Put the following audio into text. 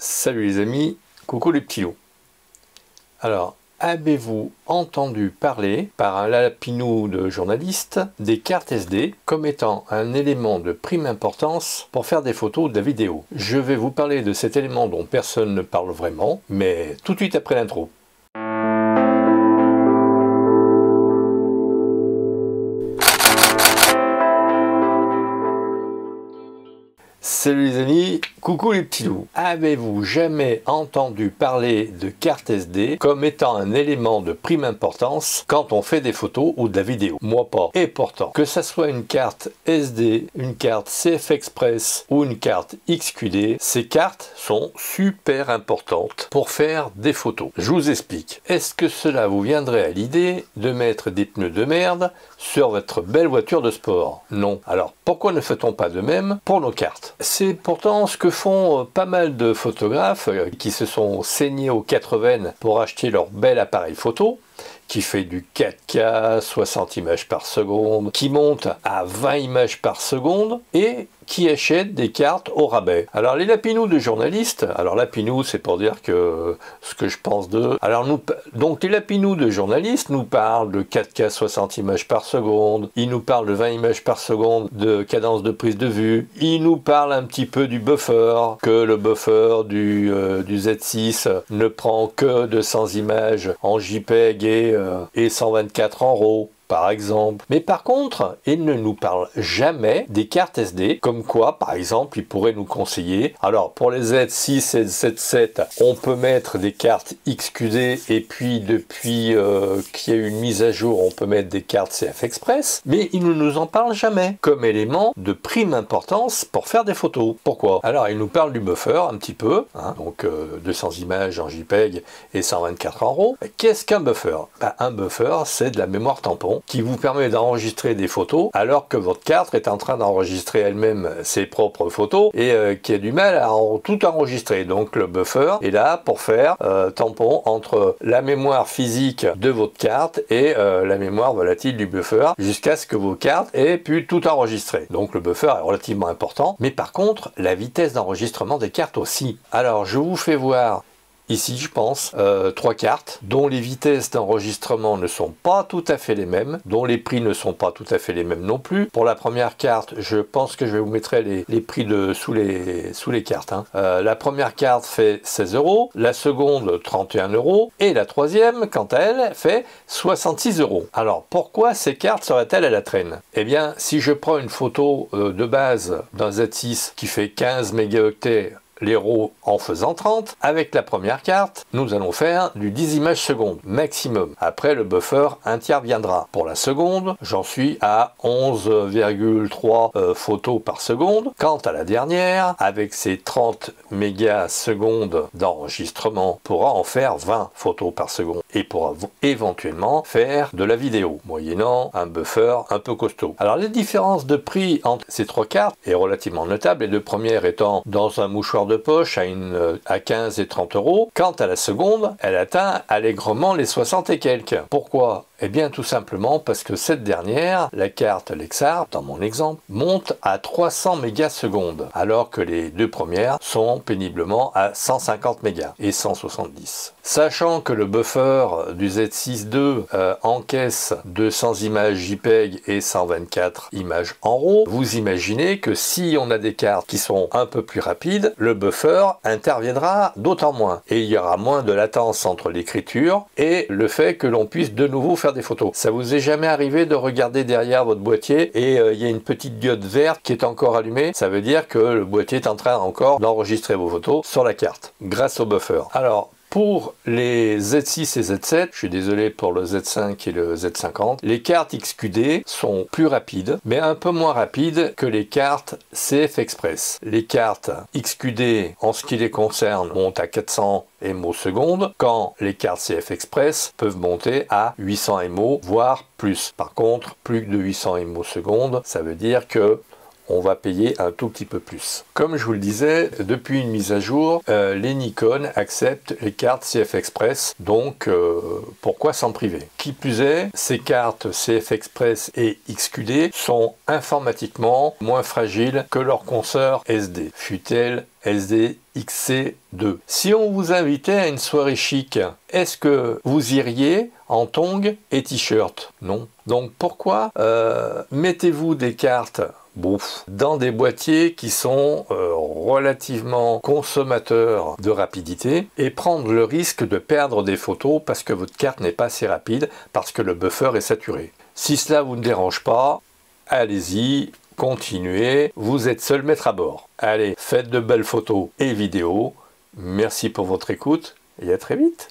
Salut les amis, coucou les petits loups. Alors, avez-vous entendu parler par un lapinou de journaliste des cartes SD comme étant un élément de prime importance pour faire des photos ou de la vidéo? Je vais vous parler de cet élément dont personne ne parle vraiment, mais tout de suite après l'intro. Salut les amis, coucou les petits loups. Avez-vous jamais entendu parler de carte SD comme étant un élément de prime importance quand on fait des photos ou de la vidéo? Moi pas. Et pourtant, que ça soit une carte SD, une carte CF Express ou une carte XQD, ces cartes sont super importantes pour faire des photos. Je vous explique. Est-ce que cela vous viendrait à l'idée de mettre des pneus de merde sur votre belle voiture de sport? Non. Alors pourquoi ne fait-on pas de même pour nos cartes? C'est pourtant ce que font pas mal de photographes qui se sont saignés aux 4 veines pour acheter leur bel appareil photo, qui fait du 4K, 60 images par seconde, qui monte à 20 images par seconde et qui achètent des cartes au rabais. Alors les lapinous de journalistes, alors lapinou c'est pour dire que ce que je pense d'eux, alors donc les lapinous de journalistes nous parlent de 4K 60 images par seconde, ils nous parlent de 20 images par seconde de cadence de prise de vue, ils nous parlent un petit peu du buffer, que le buffer du Z6 ne prend que 200 images en JPEG et 124 en RAW, par exemple. Mais par contre, il ne nous parle jamais des cartes SD, comme quoi, par exemple, il pourrait nous conseiller. Alors, pour les Z6 et Z7, on peut mettre des cartes XQD, et puis, depuis qu'il y a eu une mise à jour, on peut mettre des cartes CF Express, mais il ne nous en parle jamais, comme élément de prime importance pour faire des photos. Pourquoi? Alors, il nous parle du buffer, un petit peu, hein, donc 200 images en JPEG et 124 en RAW. Qu'est-ce qu'un buffer? Un buffer, c'est de la mémoire tampon, qui vous permet d'enregistrer des photos alors que votre carte est en train d'enregistrer elle-même ses propres photos et qui a du mal à tout enregistrer. Donc le buffer est là pour faire tampon entre la mémoire physique de votre carte et la mémoire volatile du buffer jusqu'à ce que vos cartes aient pu tout enregistrer. Donc le buffer est relativement important, mais par contre la vitesse d'enregistrement des cartes aussi. Alors je vous fais voir ici, je pense, 3 cartes dont les vitesses d'enregistrement ne sont pas tout à fait les mêmes, dont les prix ne sont pas tout à fait les mêmes non plus. Pour la première carte, je pense que je vais vous mettre les prix sous les cartes. Hein. La première carte fait 16 €, la seconde 31 € et la troisième, quant à elle, fait 66 €. Alors pourquoi ces cartes seraient-elles à la traîne? Eh bien, si je prends une photo de base d'un Z6 qui fait 15 mégaoctets, les RAW en faisant 30, avec la première carte, nous allons faire du 10 images secondes maximum. Après, le buffer interviendra. Pour la seconde, j'en suis à 11,3 photos par seconde. Quant à la dernière, avec ses 30 mégasecondes d'enregistrement, pourra en faire 20 photos par seconde et pourra éventuellement faire de la vidéo, moyennant un buffer un peu costaud. Alors les différences de prix entre ces 3 cartes est relativement notable, les deux premières étant dans un mouchoir de poche à 15 et 30 €. Quant à la seconde, elle atteint allègrement les 60 et quelques. Pourquoi? Eh bien tout simplement parce que cette dernière, la carte Lexar, dans mon exemple, monte à 300 mégasecondes, alors que les deux premières sont péniblement à 150 mégas et 170. Sachant que le buffer du Z6 II encaisse 200 images JPEG et 124 images en RAW, vous imaginez que si on a des cartes qui sont un peu plus rapides, le buffer interviendra d'autant moins. Et il y aura moins de latence entre l'écriture et le fait que l'on puisse de nouveau faire des photos. Ça vous est jamais arrivé de regarder derrière votre boîtier et il y a une petite diode verte qui est encore allumée? Ça veut dire que le boîtier est en train encore d'enregistrer vos photos sur la carte grâce au buffer. Alors pour les Z6 et Z7, je suis désolé pour le Z5 et le Z50, les cartes XQD sont plus rapides, mais un peu moins rapides que les cartes CF Express. Les cartes XQD, en ce qui les concerne, montent à 400 MO seconde, quand les cartes CF Express peuvent monter à 800 MO, voire plus. Par contre, plus de 800 MO seconde, ça veut dire que on va payer un tout petit peu plus. Comme je vous le disais, depuis une mise à jour, les Nikon acceptent les cartes CF Express, donc pourquoi s'en priver? Qui plus est, ces cartes CF Express et XQD sont informatiquement moins fragiles que leurs consoeurs SD, fût-elle LZ-XC2. Si on vous invitait à une soirée chic, est-ce que vous iriez en tongs et t-shirt? Non. Donc pourquoi mettez-vous des cartes dans des boîtiers qui sont relativement consommateurs de rapidité et prendre le risque de perdre des photos parce que votre carte n'est pas assez rapide, parce que le buffer est saturé? Si cela vous ne dérange pas, allez-y, continuez, vous êtes seul maître à bord. Allez, faites de belles photos et vidéos. Merci pour votre écoute et à très vite.